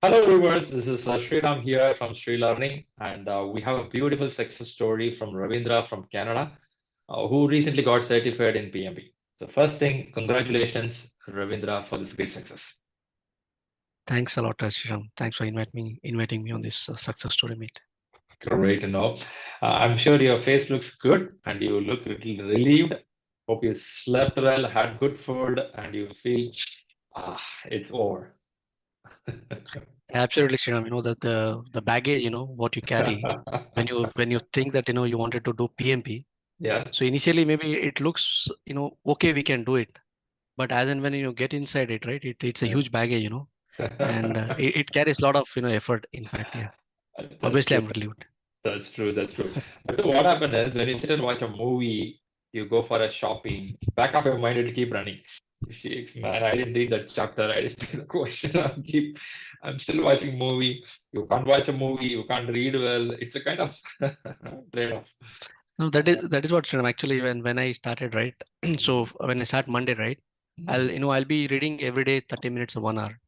Hello, viewers. This is Sriram here from ShriLearning, and we have a beautiful success story from Ravindra from Canada, who recently got certified in PMP. So, first thing, congratulations, Ravindra, for this great success. Thanks a lot, Sriram. Thanks for inviting me on this success story meet. Great to know. I'm sure your face looks good, and you look a little relieved. Hope you slept well, had good food, and you feel it's over. Absolutely, Sriram. You know that the baggage, what you carry when you think that you wanted to do PMP. Yeah. So initially, maybe it looks okay, we can do it, but as and when you get inside it, right, it's a huge baggage, and it carries a lot of effort. In fact, yeah. That's Obviously, true. I'm relieved. That's true. That's true. But what happens is when you sit and watch a movie, you go for a shopping, back of your mind it'll keep running. Shakes, man, I didn't read that chapter. I didn't read the question. I'm still watching movie. You can't watch a movie. You can't read well. It's a kind of trade-off. No, that is what Sriram, actually when I started, right. So when I start Monday, right, Mhm. I'll be reading every day 30 minutes or 1 hour.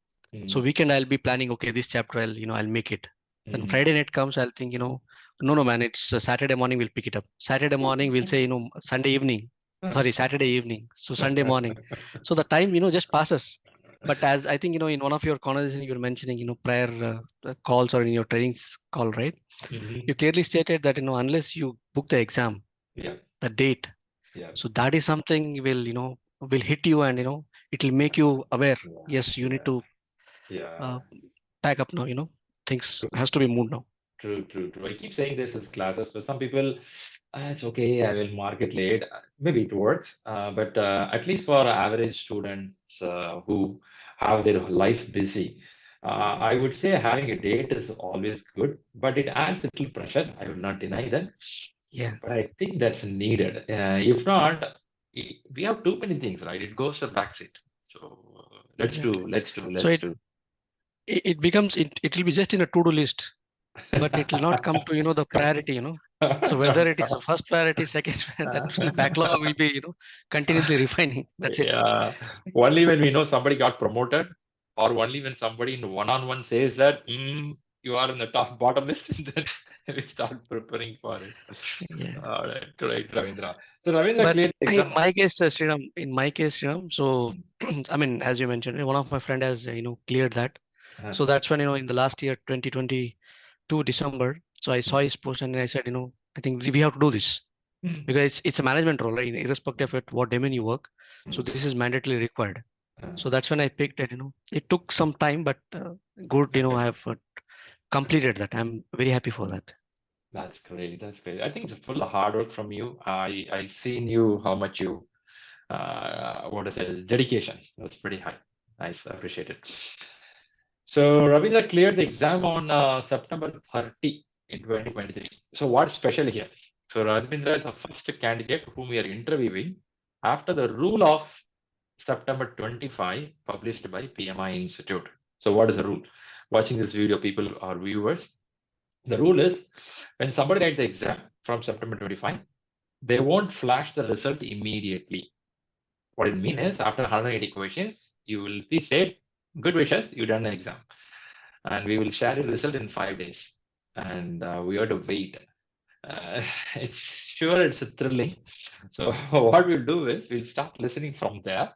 So Mhm. weekend I'll be planning, okay, this chapter I'll make it. Then Mhm. Friday night comes, I'll think, no, no, man, it's Saturday morning we'll pick it up. Saturday morning we'll say, Sunday evening, sorry, Saturday evening. So Sunday morning. So the time, just passes. But as I think, in one of your conversations you were mentioning, prior calls or in your trainings call, right? You Mhm. clearly stated that, unless you book the exam, Yeah. the date, Yeah. so that is something will hit you, and, it will make you aware. Yeah. Yes, you need Yeah. to uh, Yeah. pack up now, things has to be moved now. True, true, true. I keep saying this as classes, but some people, it's okay, I will mark it late. Maybe it works, but at least for average students who have their life busy, I would say having a date is always good, but it adds a little pressure. I will not deny that, Yeah, but I think that's needed. If not, we have too many things, right? It goes to backseat. So let's do, exactly. let's do, So let's it do. it, it becomes it will be just in a to-do list, but it will not come to the priority. So whether it is a first priority, second, that backlog will be continuously refining. That's it. Yeah, only when we know somebody got promoted, or only when somebody in one-on-one says that you are in the top bottom list, then we start preparing for it. Yeah. All right, great, Ravindra. So Ravindra But cleared the in exam. my case, Sriram, so I mean, as you mentioned, one of my friend has cleared that. Uh, So that's when in the last year, 2022 December. So I saw his post and I said, I think we have to do this mm, because it's a management role, right? Irrespective of what domain you work. So mm, this is mandatorily required. So uh, that's when I picked it. It took some time, but good. I have completed that. I'm very happy for that. that's great. That's great. I think it's full of hard work from you. I seen you how much you what is it? Dedication. That's pretty high. Nice. I appreciate it. So Ravindra cleared the exam on September 30 in 2023. So what's special here? So Ravindra is the first candidate whom we are interviewing after the rule of September 25 published by PMI Institute. So what is the rule? Watching this video, people or viewers, the rule is when somebody writes the exam from September 25, they won't flash the result immediately. What it means is after 180 questions, you will be said, good wishes, you done the exam and we will share the result in 5 days. And we have to wait. Uh, it's sure it's a thrilling. So what we'll do is we'll start listening from there.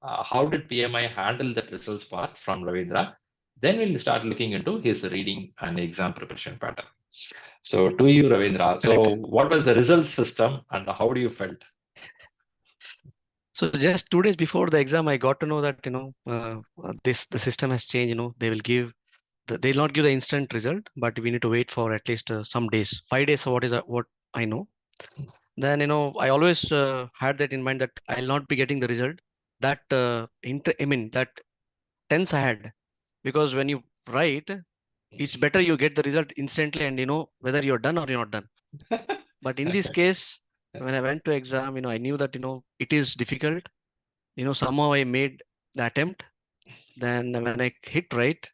How did PMI handle that results part from Ravindra? Then we'll start looking into his reading and exam preparation pattern. So to you, Ravindra. Correct. So what was the result system and how do you felt? So just 2 days before the exam, I got to know that this the system has changed. They will give they'll not give the instant result, but we need to wait for at least some days, 5 days. What I know. Then I always had that in mind that I'll not be getting the result that I mean that tense ahead, because when you write, it's better you get the result instantly and whether you're done or you're not done. But in this case, when I went to exam, I knew that it is difficult. Somehow I made the attempt. Then when I hit right,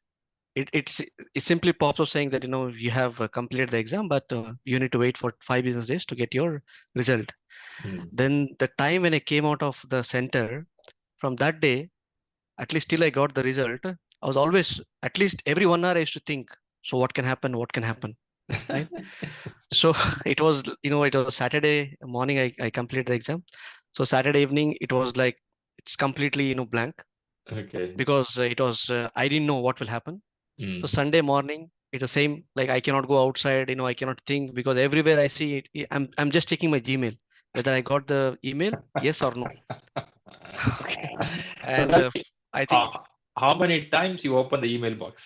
it simply pops up saying that you have completed the exam, but you need to wait for 5 business days to get your result. Mm, Then the time when I came out of the center, from that day, at least till I got the result, I was always, at least every 1 hour I used to think, so what can happen? What can happen? Right. So it was, it was Saturday morning, I completed the exam. So Saturday evening, it was like, it's completely, blank Okay. because it was, I didn't know what will happen. So Mm. Sunday morning, it's the same. Like I cannot go outside, I cannot think because everywhere I see it, I'm just checking my Gmail, whether I got the email, yes or no. Okay. So And that I think, uh, how many times you open the email box?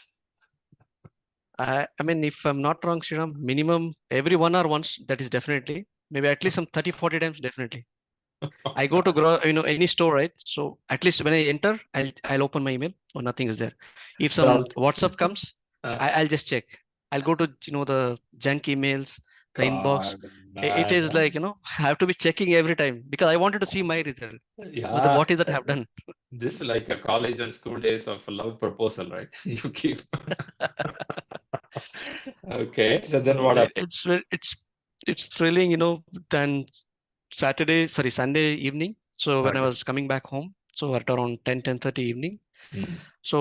I mean, if I'm not wrong, Shriram, minimum every 1 hour once, that is definitely, maybe at least some 30, 40 times, definitely. I go to any store, right? So at least when I enter, I'll open my email or nothing is there. If some That's WhatsApp comes, uh, I'll just check. I'll go to the junk emails, the inbox. God, It is man. like, I have to be checking every time because I wanted to see my result. Whether Yeah, what is that I have done. this is like a college and school days of a love proposal, right? You keep. Okay, so then So what happened? it's thrilling, then Sunday evening. So when I Okay. was coming back home, so at around 10:30 evening, Mm, so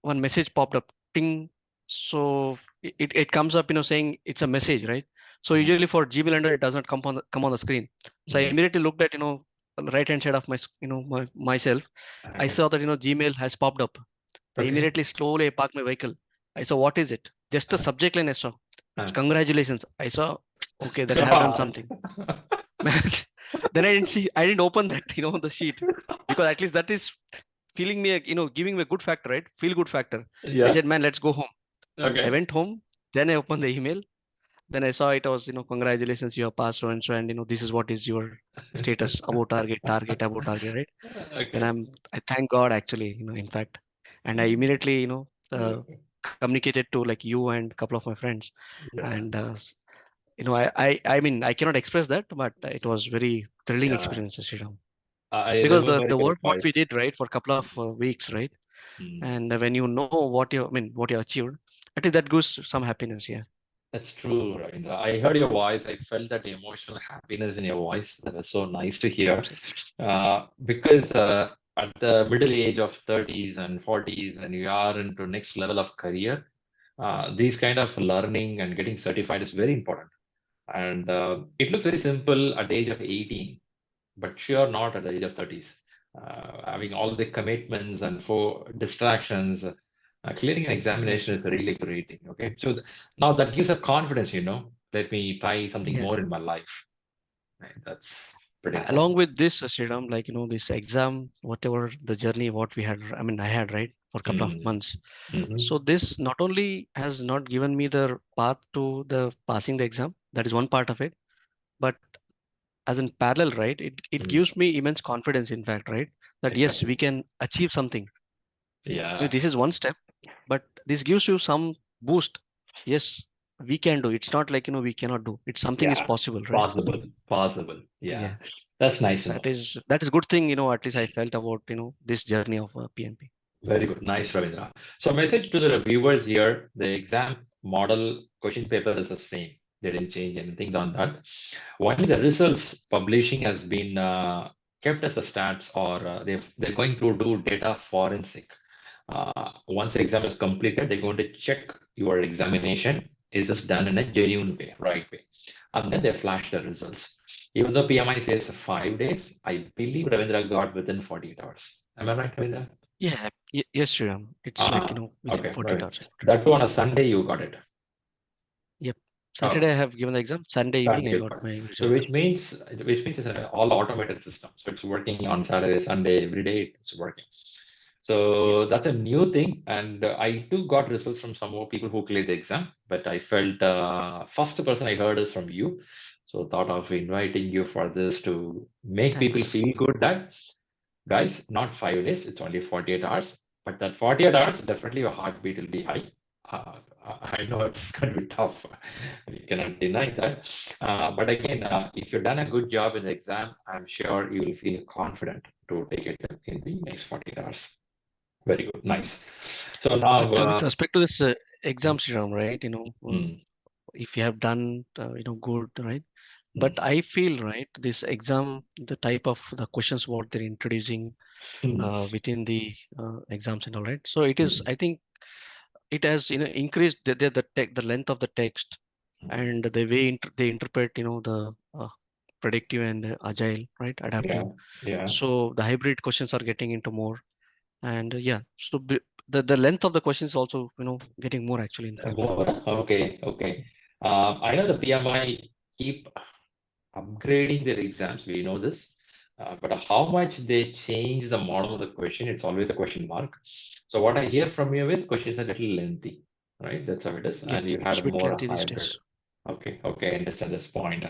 one message popped up, ting. So it comes up, saying it's a message, right? So mm, usually for Gmail Ender, it does not come on the screen. So I mm. immediately looked at, on the right hand side of myself. I Okay. saw that, Gmail has popped up. I Okay. immediately slowly I parked my vehicle. I saw what is it? Just a Uh, subject line I saw. It's uh. congratulations. I saw, okay, that I have done God. something. Man, then I didn't open that, the sheet because at least that is feeling me, giving me a good factor, right? Feel good factor. I Yeah. said, man, let's go home. I Okay. went home. Then I opened the email. Then I saw it was, congratulations, you have passed so and so, and this is what is your status about about target, right? Then Okay. I thank God actually, in fact, and I immediately, communicated to like you and a couple of my friends, Yeah. and I mean, I cannot express that, but it was very thrilling Yeah. experience, Sriram. I Because the remember the your work what we voice. did, right, for a couple of weeks, right, Mm. and when you know what you achieved, I think that gives some happiness. Yeah, That's true, Ravinda. I heard your voice. I felt that emotional happiness in your voice. That was so nice to hear. absolutely. Because at the middle age of 30s and 40s, when you are into next level of career, these kind of learning and getting certified is very important. And it looks very simple at the age of 18, but sure not at the age of 30s. Having all the commitments and for distractions, clearing an Yes. examination is a really great thing. Okay, so now that gives a confidence. Let me try something Yeah. more in my life. Right? That's pretty Along important. with this, Sriram, like, this exam, whatever the journey, what we had, I mean, I had, right, for a couple of Mm, months. mhm. So this not only has not given me the path to the passing the exam, that is one part of it, but as in parallel, right, it Mm, gives me immense confidence, in fact, right, that yes, exactly. we can achieve something. Yeah, This is one step, but this gives you some boost. Yes, we can do. It's not like, we cannot do. It's something is yeah, possible, right? possible, possible. Yeah, Yeah. that's nice to know. That is good thing, at least I felt about, this journey of PMP. Very good. Nice, Ravindra. So, message to the reviewers here, the exam model question paper is the same. They didn't change anything on that. Only the results publishing has been kept as a stats, or they're going to do data forensic. Once the exam is completed, they're going to check your examination. Is this done in a genuine way, right way? And then they flash the results. Even though PMI says 5 days, I believe Ravindra got within 48 hours. Am I right, Ravindra? Yeah, yes, Sriram. It's like, Ah, within okay, 48 right. hours. That too on a Sunday you got it. Yep. Oh, Saturday I have given the exam. Sunday evening Sunday I you got got it. my So result. which means it's an all automated system. So it's working on Saturday, Sunday, every day it's working. Yep. So that's a new thing, and I too got results from some more people who cleared the exam. But I felt first person I heard is from you, so thought of inviting you for this to make people Thanks. feel good that guys, not 5 days, it's only 48 hours. But that 48 hours, definitely your heartbeat will be high. I know it's going to be tough. You cannot deny that. But again, if you've done a good job in the exam, I'm sure you will feel confident to take it in the next 48 hours. Very good. Nice. So But now, with respect to this exam, Sriram, right, mm, if you have done, good, right? But I feel, right, this exam, the type of the questions what they're introducing within the exams and all, right. So it is, I think it has, increased the length of the text and the way they interpret, the predictive and agile, right, adaptive. Yeah, yeah. So the hybrid questions are getting into more, and yeah, so the length of the questions also, getting more actually, in fact. More. Okay, okay. I know the PMI keep upgrading their exams. We know this. But how much they change the model of the question, it's always a question mark. So what I hear from you is questions are a little lengthy, right? That's how it is. Yeah, And you it's a had bit more lengthy these hybrid. days. Okay, okay, I understand this point.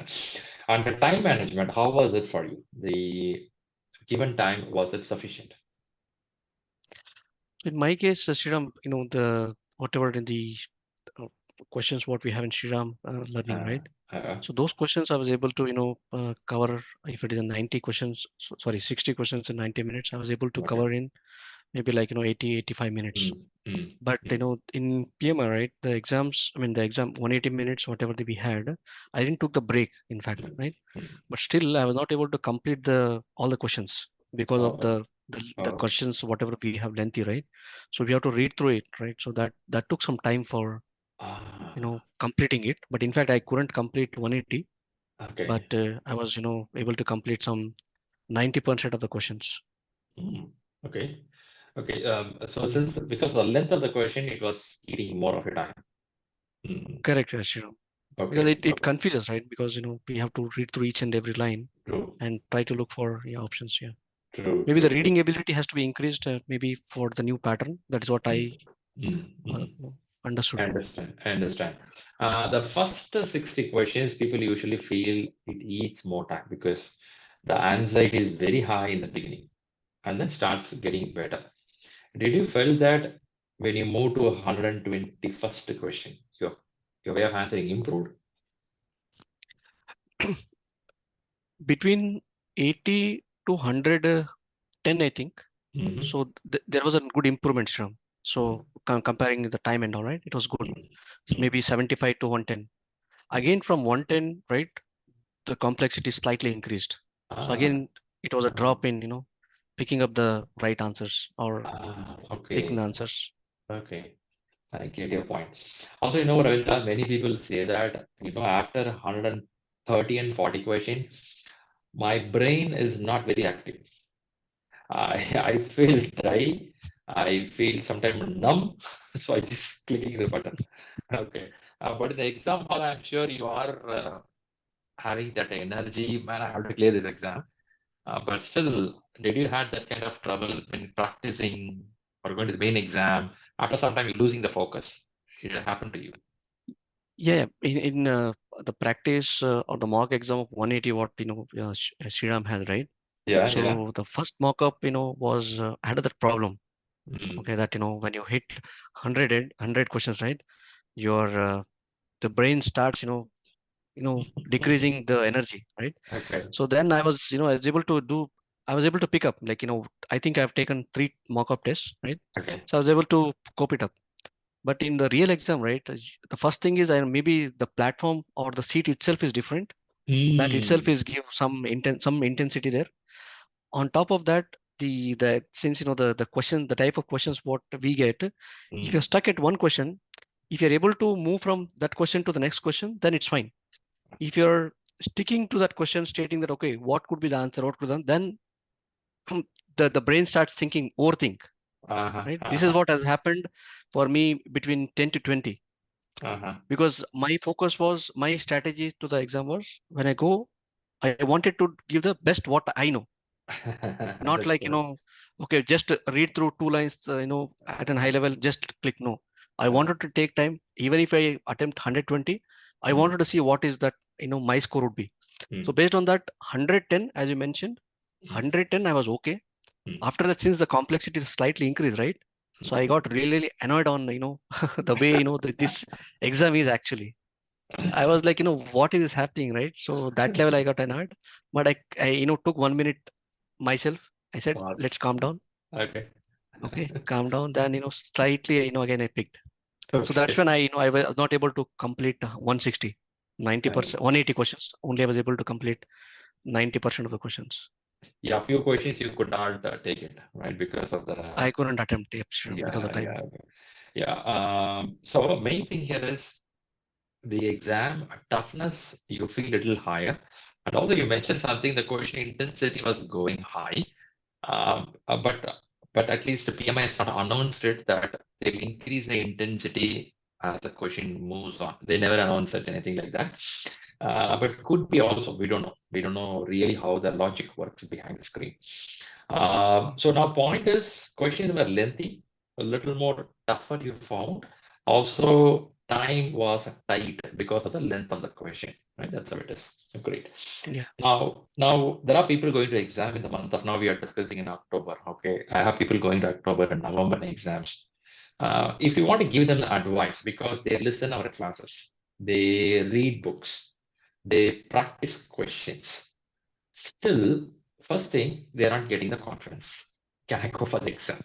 And the time management, how was it for you? The given time, was it sufficient? In my case, Sriram, the whatever in the uh, questions what we have in Sriram learning, Uh, right? uh, So those questions I was able to, cover. If it is a 90 questions, sorry, 60 questions in 90 minutes, I was able to okay. cover in maybe like, 80, 85 minutes. Mm, mm, But, mm, in PMI, right, the exams, I mean, the exam 180 minutes, whatever that we had, I didn't took the break, in fact, mm, right? mm. But still, I was not able to complete all the questions because of Oh, the oh. questions, whatever we have lengthy, right? So we have to read through it, right? So that took some time for, Ah, completing it. But in fact, I couldn't complete 180, but okay. I was, able to complete some 90% of the questions. Mm, okay. Okay. So since because the length of the question, it was eating more of your time. Mm, Correct, Sriram. Because okay. it Okay. confuses, right? Because, we have to read through each and every line True. and try to look for, yeah, options. Yeah. True. Maybe the True. True. reading ability has to be increased, maybe for the new pattern. That is what Mm, I mm. understood. I understand. I understand. The first 60 questions, people usually feel it eats more time because the anxiety is very high in the beginning and then starts getting better. Did you feel that when you move to 121st question, your way of answering improved? Between 80 to 110, I think. Hmm. So there was a good improvement, Shram. So comparing the time and all, right, it was good. So Mm. maybe 75 to 110. Again, from 110, right, the complexity slightly increased. So Ah, again, it was a ah, drop in, picking up the right answers or taking the okay, answers. okay. I get your point. Also, Ravindra, many people say that, after 130 and 40 question, my brain is not very active. I feel dry. I feel sometimes numb. So I just clicking the button. Okay. But in the exam hall, I'm sure you are having that energy, man, I have to clear this exam. But still, did you had that kind of trouble when practicing or going to the main exam? After some time, you're losing the focus. It happened to you. Yeah, in the practice or the mock exam of 180, what Sriram has, right? Yeah, yeah. So the first mock up, was had that problem. Mm, Okay, that when you hit 100 questions, right, your the brain starts, decreasing the energy, right? okay, So then I was able to pick up, like, I think I've taken 3 mock-up tests, right? okay. So I was able to cope it up. But in the real exam, right, the first thing is, maybe the platform or the seat itself is different. That itself Mm, is give some intensity there. On top of that, the since the question, the type of questions what we get, if you're mm, stuck at one question, if you're able to move from that question to the next question, then it's fine. If you're sticking to that question, stating that, okay, what could be the answer, what could be then the brain starts thinking, overthink, uh-huh, right? This is uh-huh, what has happened for me between 10 to 20, uh-huh. because my focus was, my strategy to the exam was, when I go, I wanted to give the best what I know, not That's like, good. okay, just read through 2 lines, at an high level, just click. No, I Uh, wanted to take time. Even if I attempt 120, I mm, wanted to see what is that, my score would be. So mm, based on that 110, as you mentioned, mm, 110, I was okay. mm, After that, since the complexity slightly increased, right? So I got really, really annoyed on, the way, this exam is actually. I was like, what is happening, right? So that level I got annoyed, but I took 1 minute myself. I said, let's Pause. calm down. Okay. Okay, calm down. Then, slightly, again I picked. So that's Okay. when I was not able to complete 160. 90%, 180 questions. Only I was able to complete 90% of the questions. Yeah, a few questions you could not take it, right? Because of the I couldn't attempt it because of yeah, time. yeah. So main thing here is the exam toughness you feel a little higher, and also you mentioned something. The question intensity was going high, um, uh, but but at least the PMI has not announced it that they'll increase the intensity as the question moves on. They never announced it, anything like that. But could be also, we don't know. We don't know really how the logic works behind the screen. So now point is questions were lengthy, a little more tougher you found. Also, time was tight because of the length of the question, right? That's how it is. So great. Yeah. Now there are people going to exam in the month of now. We are discussing in October. Okay, I have people going to October and November exams. If you want to give them advice, because they listen our classes, they read books, they practice questions. Still, first thing, they're not getting the confidence. Can I go for the exam?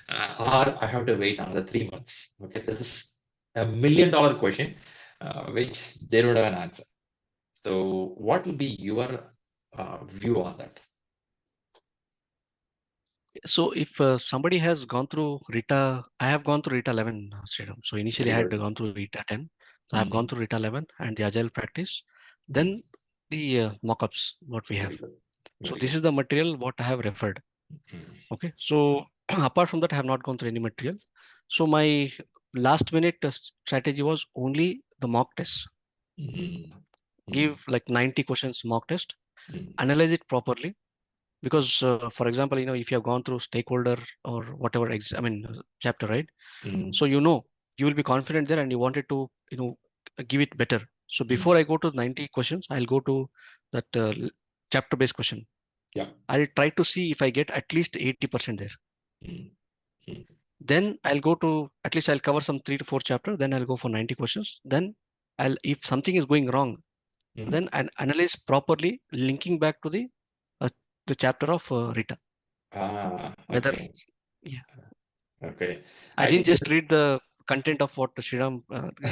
Or I have to wait another 3 months. Okay, this is $1 million question, which they don't have an answer. So, what will be your view on that? So if somebody has gone through RITA, I have gone through RITA 11, Sridham. So initially Very I had good. gone through RITA 10. So I have gone Mhm, through RITA 11 and the Agile practice. mhm. Then the mockups, what we have. Very good. So Very this good. is the material what I have referred. Mhm, Okay. So apart from that, I have not gone through any material. So my last minute strategy was only the mock test. mhm, mhm, Give like 90 questions mock test, mhm, analyze it properly. Because for example, if you have gone through stakeholder or whatever, chapter, right? mhm, So you will be confident there and you wanted to give it better. So mhm. before I go to 90 questions, I'll go to that chapter based question. Yeah. I'll try to see if I get at least 80% there. Mhm, mhm, Then I'll go to at least I'll cover some 3 to 4 chapter. Then I'll go for 90 questions. Then I'll if something is going wrong, mhm. then I'll analyze properly, linking back to uh, the chapter of Rita. Whether Okay. yeah, Okay. I I didn't think this just is read the content of what Shriram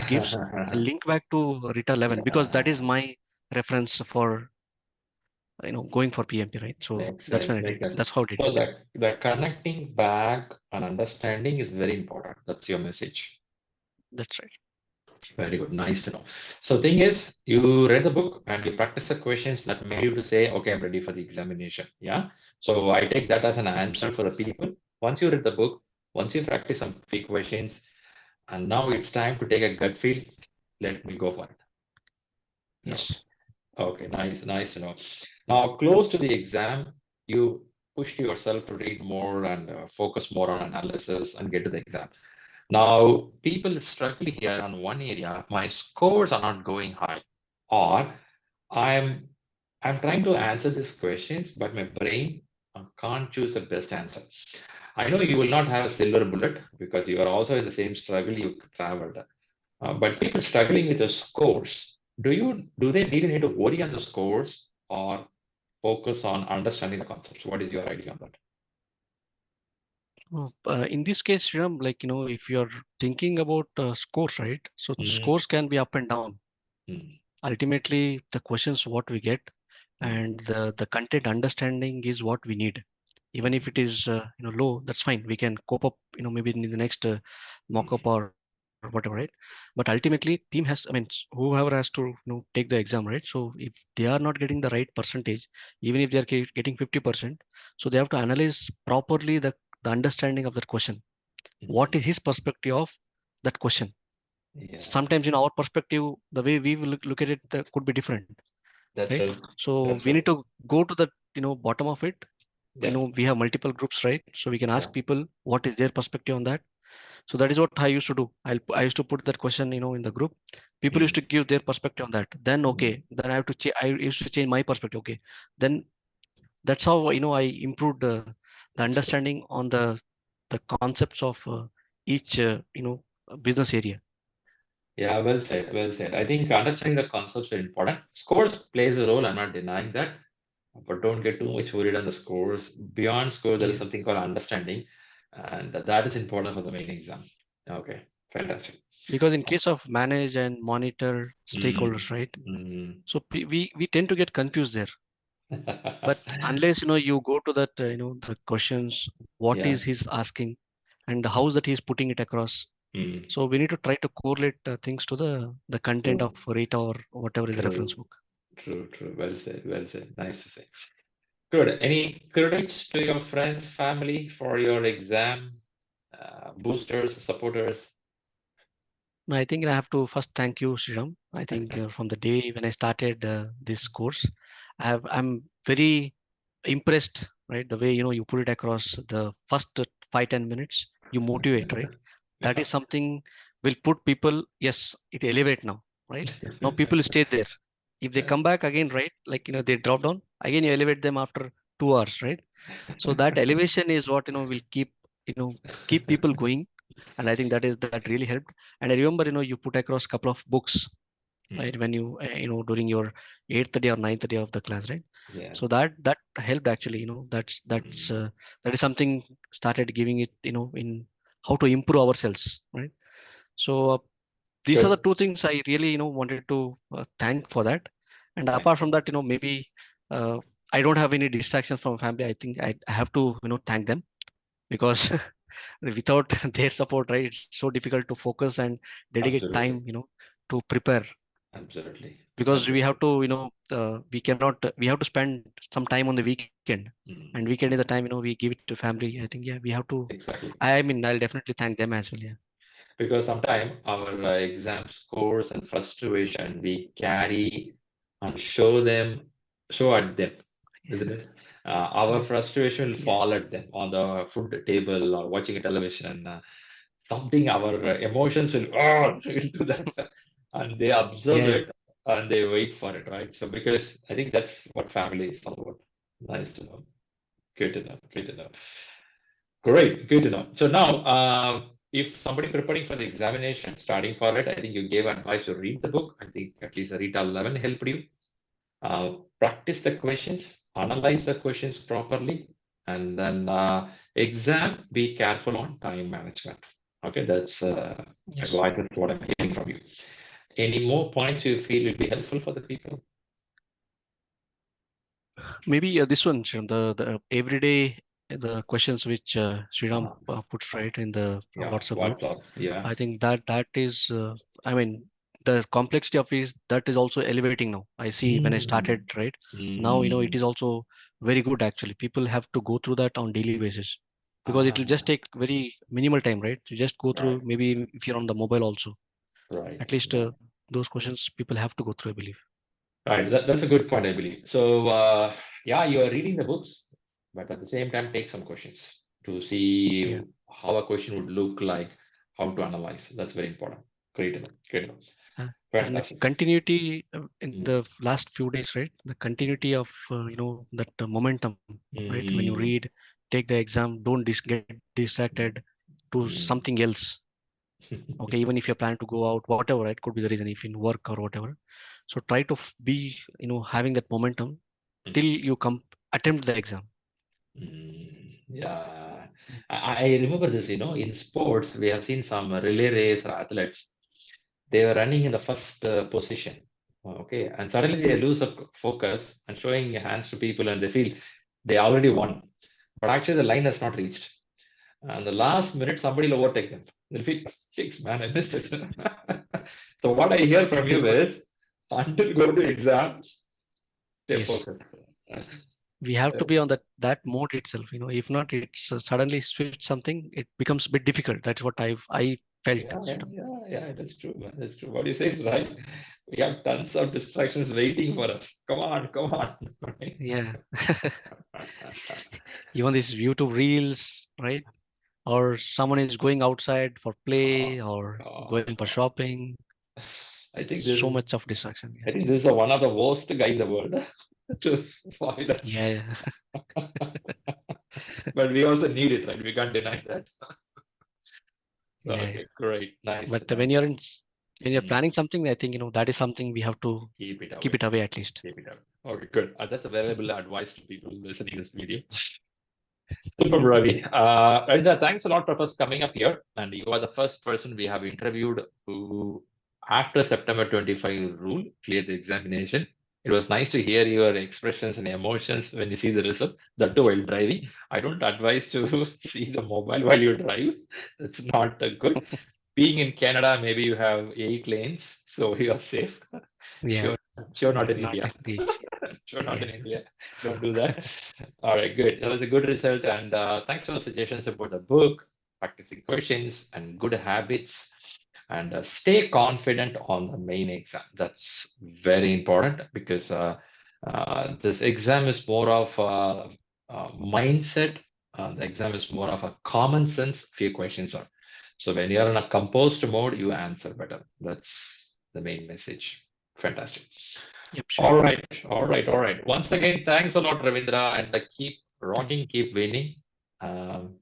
gives. I link back to Rita 11 because that is yeah, my reference for going for PMP, right? So makes that's when sense, I did. makes sense. That's how I did So it. the connecting back and understanding is very important. That's your message. That's right. Very good. Nice to know. So thing is, you read the book and you practice the questions that made you to say, okay, I'm ready for the examination. Yeah. So I take that as an answer for the people. Once you read the book, once you practice some few questions, and now it's time to take a gut feel. Let me go for it. Okay. Yes. Okay. Nice. Nice to know. Now, close to the exam, you pushed yourself to read more and focus more on analysis and get to the exam. Now, people struggle here on one area. My scores are not going high, or I'm I'm trying to answer these questions, but my brain can't choose the best answer. I know you will not have a silver bullet because you are also in the same struggle you traveled. But people struggling with the scores, do they really need to worry on the scores or focus on understanding the concepts? What is your idea on that? In this case, Shriram, like if you're thinking about scores, right? So Mm, scores can be up and down. mm, Ultimately, the questions what we get mm, and the content understanding is what we need. Even if mm, it is low, that's fine. We can cope up, maybe in the next mock-up mm, or whatever, right? But ultimately, team has, whoever has to take the exam, right? So if they are not getting the right percentage, even if they are getting 50%, so they have to analyze properly the understanding of that question. What mm. is his perspective of that question? Yeah, Sometimes in our perspective, the way we will look at it could be different, that's right? true. So That's we true. need to go to the bottom of it. Yeah, We have multiple groups, right? So we can yeah. ask people what is their perspective on that. So that is what I used to do. I used to put that question in the group. People used to Mm, give their perspective on that. Then mm. okay, then I used to change my perspective. Okay, then that's how I improved the That's true. understanding on the concepts of each business area. Yeah, well said, well said. I think understanding the concepts are important. Scores plays a role, I'm not denying that, but don't get too much worried on the scores. Beyond score, there is Yeah. something called understanding, and that is important for the main exam. Okay. Fantastic. Because in case of manage and monitor stakeholders, right? So we tend to get confused there. But unless you go to that the questions, what Yeah. is he's asking, and how is that he's putting it across. So we need to try to correlate things to the content of True. Rita or whatever is the reference True. book. True. True. Well said. Well said. Nice to say. Good. Any credits to your friends, family for your exam, boosters, supporters? No, I think I have to first thank you, Sriram. I think from the day when I started this course, I'm very impressed, right? The way you put it across the first 5-10 minutes, you motivate, right? That Yeah. is something will put people. Yes, it elevate now, right? Now people stay there. If they Yeah. come back again, right? Like they drop down again, you elevate them after 2 hours, right? So that elevation is what will keep people going, and I think that really helped. And I remember you put across a couple of books, right, when you during your 8th day or 9th day of the class, right? Yeah. So that helped actually. That is something started giving it in how to improve ourselves, right? So these are the Good. two things I really wanted to thank for that. And Thank apart from you. that, maybe uh, I don't have any distractions from family. I think I have to thank them, because without their support, right, it's so difficult to focus and dedicate Absolutely. time to prepare, Absolutely. because we have Absolutely. to we cannot we have to spend some time on the weekend, and weekend is the time we give it to family. I think, yeah, we have to. Exactly. I mean, I'll definitely thank them as well. Yeah. Because sometimes our exam scores and frustration we carry and show at them, isn't it? Our Yeah. frustration will Yeah. fall at them on the food table or watching a television. Something our emotions will into that, and they observe Yeah. it and they wait for it, right? So because I think that's what family is all about. Nice to know. Good to know. Good to know. Great, good to know. So now, if somebody preparing for the examination, starting for it, I think you gave advice to read the book. I think at least Rita 11 helped you. Practice the questions, analyze the questions properly, and then exam, be careful on time management. Okay, that's Yes. advice. That's what I'm hearing from you. Any more points you feel will be helpful for the people? Maybe this one, Sriram, the everyday the questions which Sriram Uh, puts right in the yeah, WhatsApp group. what's up? Yeah. I think that is, I mean, the complexity of is that is also elevating now. I see when I started, Mm, right, now, it mm, is also very good actually. People have to go through that on daily basis, because it will just ah, take very minimal time, right? To just go through, right, maybe if you're on the mobile also, right. at least Yeah. those questions people have to go through, I believe. Right, that's a good point, I believe. So, yeah, you are reading the books, but at the same time, take some questions to see Yeah. how a question would look like, how to analyze. That's very important. Great to know. Great to know. And the Fantastic. continuity in Mm, the last few days, right? The continuity of that momentum, right? When you mm, read, take the exam, don't get distracted to mm. something else. Okay, even if you're planning to go out, whatever, right? Could be the reason, if in work or whatever. So try to be having that momentum till you come attempt the exam. Yeah, I remember this, in sports, we have seen some relay race athletes. They were running in the first position. Okay, and suddenly they lose the focus and showing hands to people, and they feel they already won. But actually, the line has not reached. And the last minute, somebody will overtake them. They'll feel, six, man, I missed it. So, what I hear from That is you what. is until go to exam, stay Yes, focused. we have to be on that mode itself. If not, it's suddenly switch something, it becomes a bit difficult. That's what I felt. Yeah, yeah, yeah, yeah, that's true, man. That's true. What you say is right. We have tons of distractions waiting for us. Come on, come on. Right? Yeah. Even these YouTube reels, right? Or someone is going outside for Oh, play or God, going for God. shopping. I think So this, much of distraction. I think this is the one of the worst guy in the world to spoil us. Yeah. Yeah. But we also need it, right? We can't deny that. Yeah. Yeah. Okay, great. Nice to But know. when you're Mm, planning something, I think that is something we have to keep it keep away. it away at least. Keep it away. Okay, good. That's a valuable advice to people listening to this video. Super, Ravi. Ravindra, thanks a lot for first coming up here. And you are the first person we have interviewed who, after September 25 rule, cleared the examination. It was nice to hear your expressions and emotions when you see the result, that too while driving. I don't advise to see the mobile while you drive. That's not good. Being in Canada, maybe you have 8 lanes, so you are safe. Yeah, Sure, sure, not but in not India. in beach. Sure, not Yeah, in India. Don't do that. All right, good. That was a good result, and thanks for the suggestions about the book, practicing questions, and good habits. And stay confident on the main exam. That's very important because this exam is more of a mindset. The exam is more of a common sense. Few questions are. So when you're in a composed mode, you answer better. That's the main message. Fantastic. yep, sure. All right, all right, all right. Once again, thanks a lot, Ravindra, and keep rocking, keep winning. Um,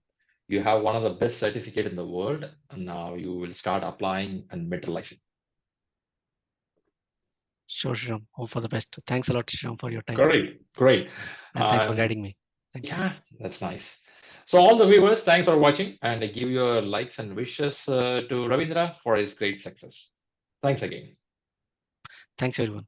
you have one of the best certificate in the world, and now you will start applying and materializing. Sure, Shriram. Hope for the best. Thanks a lot, Shriram, for your time. Great, great. And thanks for And guiding me. Thank you. yeah, that's nice. So all the viewers, thanks for watching, and give your likes and wishes to Ravindra for his great success. Thanks again. Thanks, everyone.